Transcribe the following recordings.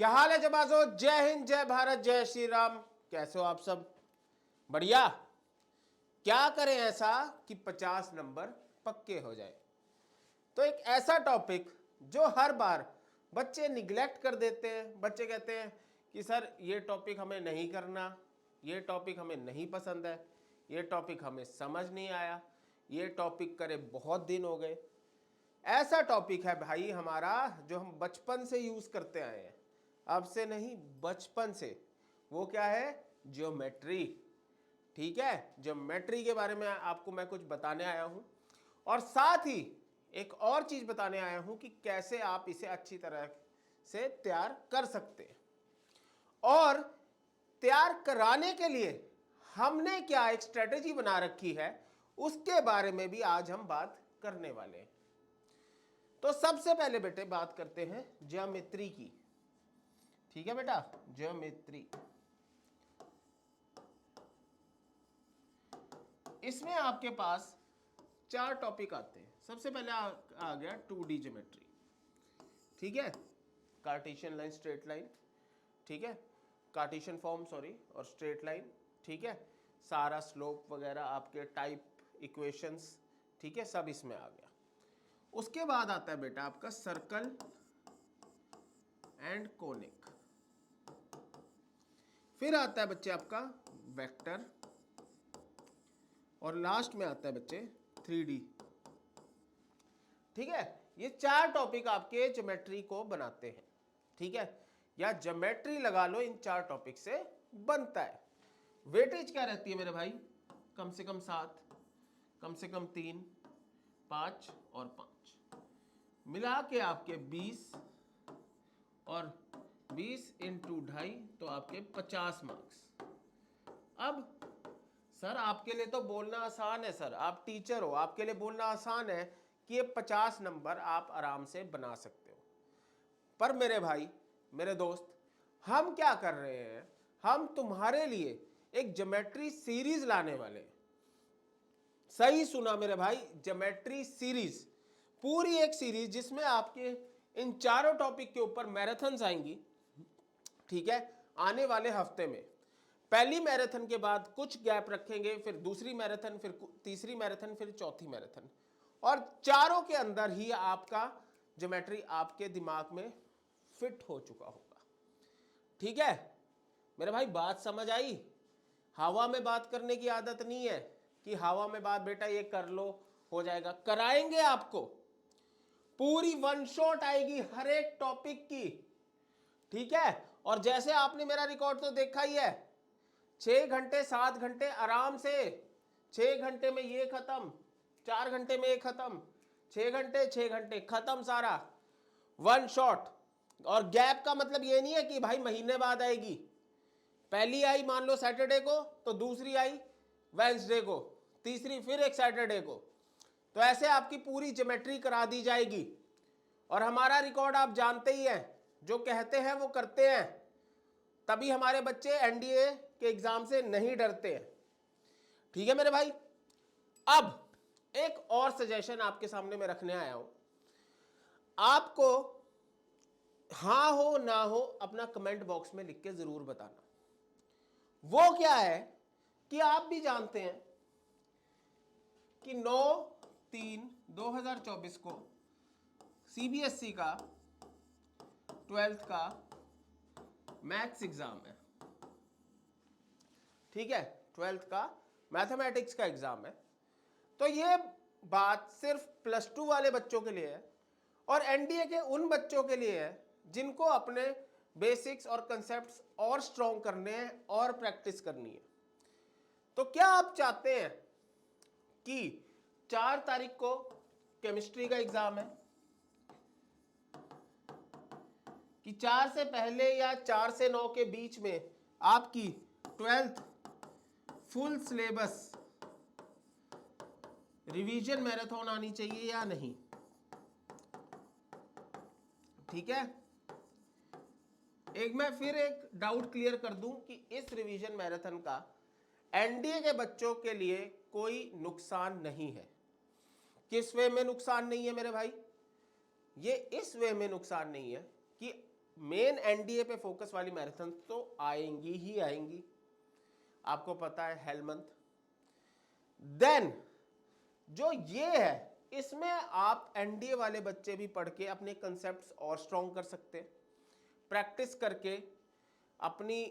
क्या हाल है जबाजो? जय हिंद, जय भारत, जय श्री राम। कैसे हो आप सब? बढ़िया। क्या करें ऐसा कि 50 नंबर पक्के हो जाए? तो एक ऐसा टॉपिक जो हर बार बच्चे निगलेक्ट कर देते हैं। बच्चे कहते हैं कि सर ये टॉपिक हमें नहीं करना, ये टॉपिक हमें नहीं पसंद है, ये टॉपिक हमें समझ नहीं आया, ये टॉपिक करे बहुत दिन हो गए। ऐसा टॉपिक है भाई हमारा जो हम बचपन से यूज करते आए हैं, अब से नहीं, बचपन से। वो क्या है? ज्योमेट्री। ठीक है, ज्योमेट्री के बारे में आपको मैं कुछ बताने आया हूं और साथ ही एक और चीज बताने आया हूं कि कैसे आप इसे अच्छी तरह से तैयार कर सकते हैं। और तैयार कराने के लिए हमने क्या एक स्ट्रेटेजी बना रखी है, उसके बारे में भी आज हम बात करने वाले हैं। तो सबसे पहले बेटे बात करते हैं ज्योमेट्री की। ठीक है बेटा, ज्योमेट्री। इसमें आपके पास 4 टॉपिक आते हैं। सबसे पहले आ गया 2D ज्योमेट्री। ठीक है, कार्टेशियन लाइन, स्ट्रेट लाइन। ठीक है, कार्टेशियन फॉर्म सॉरी, और स्ट्रेट लाइन। ठीक है, सारा स्लोप वगैरह आपके टाइप इक्वेशंस, ठीक है, सब इसमें आ गया। उसके बाद आता है बेटा आपका सर्कल एंड कोनिक। फिर आता है बच्चे आपका वेक्टर, और लास्ट में आता है बच्चे 3D। ठीक है, ये 4 टॉपिक आपके ज्योमेट्री को बनाते हैं। ठीक है, या ज्योमेट्री लगा लो, इन 4 टॉपिक से बनता है। वेटेज क्या रहती है मेरे भाई? कम से कम 7, कम से कम 3, 5 और 5 मिला के आपके 20, और 20 इंटू 2.5 तो आपके 50 मार्क्स। अब सर आपके लिए तो बोलना आसान है, सर आप टीचर हो, आपके लिए बोलना आसान है कि ये 50 नंबर आप आराम से बना सकते हो। पर मेरे भाई, मेरे दोस्त, हम क्या कर रहे हैं? हम तुम्हारे लिए एक ज्योमेट्री सीरीज लाने वाले हैं। सही सुना मेरे भाई, ज्योमेट्री सीरीज। पूरी एक सीरीज जिसमें आपके इन चारों टॉपिक के ऊपर मैराथन्स आएंगी। ठीक है, आने वाले हफ्ते में पहली मैराथन के बाद कुछ गैप रखेंगे, फिर दूसरी मैराथन, फिर तीसरी मैराथन, फिर चौथी मैराथन, और चारों के अंदर ही आपका ज्योमेट्री आपके दिमाग में फिट हो चुका होगा। ठीक है मेरे भाई, बात समझ आई? हवा में बात करने की आदत नहीं है कि हवा में बात बेटा ये कर लो हो जाएगा। कराएंगे आपको, पूरी वन शॉट आएगी हर एक टॉपिक की। ठीक है, और जैसे आपने मेरा रिकॉर्ड तो देखा ही है, 6 घंटे 7 घंटे आराम से, 6 घंटे में ये खत्म, 4 घंटे में ये खत्म, 6 घंटे 6 घंटे खत्म सारा, वन शॉट। और गैप का मतलब ये नहीं है कि भाई महीने बाद आएगी। पहली आई मान लो सैटरडे को, तो दूसरी आई वेंसडे को, तीसरी फिर एक सैटरडे को। तो ऐसे आपकी पूरी ज्योमेट्री करा दी जाएगी। और हमारा रिकॉर्ड आप जानते ही हैं, जो कहते हैं वो करते हैं, तभी हमारे बच्चे एनडीए के एग्जाम से नहीं डरते हैं। ठीक है मेरे भाई, अब एक और सजेशन आपके सामने मैं रखने आया हूं। आपको हाँ हो ना हो अपना कमेंट बॉक्स में लिख के जरूर बताना। वो क्या है कि आप भी जानते हैं कि 9/3/2024 को सीबीएसई का 12th का मैथ्स एग्जाम है। ठीक है, 12th का मैथमेटिक्स का एग्जाम है। तो ये बात सिर्फ +2 वाले बच्चों के लिए है और एनडीए के उन बच्चों के लिए है जिनको अपने बेसिक्स और कंसेप्ट्स और स्ट्रॉन्ग करने हैं और प्रैक्टिस करनी है। तो क्या आप चाहते हैं कि 4 तारीख को केमिस्ट्री का एग्जाम है, कि 4 से पहले या 4 से 9 के बीच में आपकी 12th full syllabus revision marathon आनी चाहिए या नहीं? ठीक है, एक मैं फिर एक डाउट क्लियर कर दूं कि इस रिवीजन मैराथन का एनडीए के बच्चों के लिए कोई नुकसान नहीं है। किस वे में नुकसान नहीं है मेरे भाई? ये इस वे में नुकसान नहीं है कि मेन एनडीए पे फोकस वाली मैराथन तो आएंगी ही आएंगी, आपको पता है हेलमंथ। देन जो ये है इसमें आप एनडीए वाले बच्चे भी पढ़ के अपने कंसेप्ट्स और स्ट्रॉन्ग कर सकते हैं, प्रैक्टिस करके अपनी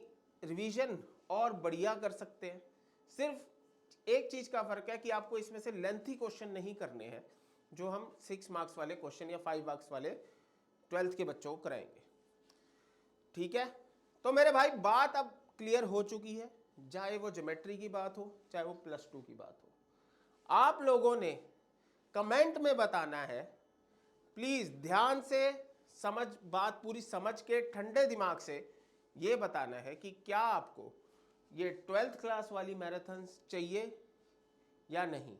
रिवीजन और बढ़िया कर सकते हैं। सिर्फ एक चीज का फर्क है कि आपको इसमें से लेंथी क्वेश्चन नहीं करने हैं जो हम 6 मार्क्स वाले क्वेश्चन या 5 मार्क्स वाले 12th के बच्चों को कराएंगे। ठीक है, तो मेरे भाई बात अब क्लियर हो चुकी है, चाहे वो ज्योमेट्री की बात हो चाहे वो +2 की बात हो। आप लोगों ने कमेंट में बताना है, प्लीज ध्यान से समझ, बात पूरी समझ के ठंडे दिमाग से ये बताना है कि क्या आपको ये 12th क्लास वाली मैराथन्स चाहिए या नहीं।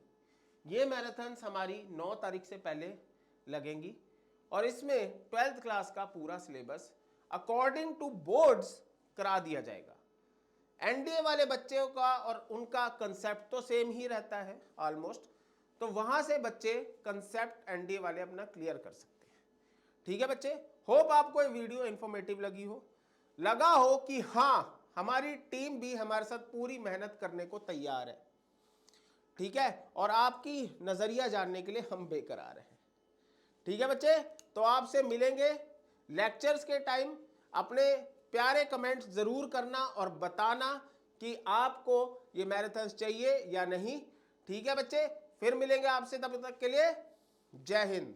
ये मैराथन्स हमारी 9 तारीख से पहले लगेंगी और इसमें 12th क्लास का पूरा सिलेबस अकॉर्डिंग टू बोर्ड्स करा दिया जाएगा। एनडीए वाले बच्चों का और उनका कंसेप्ट तो सेम ही रहता है ऑलमोस्ट, तो वहां से बच्चे कंसेप्ट एनडीए वाले अपना क्लियर कर सकते हैं। ठीक है बच्चे, होप आपको ये वीडियो इंफॉर्मेटिव लगी हो, लगा हो कि हाँ हमारी टीम भी हमारे साथ पूरी मेहनत करने को तैयार है। ठीक है, और आपकी नजरिया जानने के लिए हम बेकरार हैं। ठीक है बच्चे, तो आपसे मिलेंगे लेक्चर्स के टाइम। अपने प्यारे कमेंट्स जरूर करना और बताना कि आपको ये मैराथन चाहिए या नहीं। ठीक है बच्चे, फिर मिलेंगे आपसे, तब तक के लिए जय हिंद।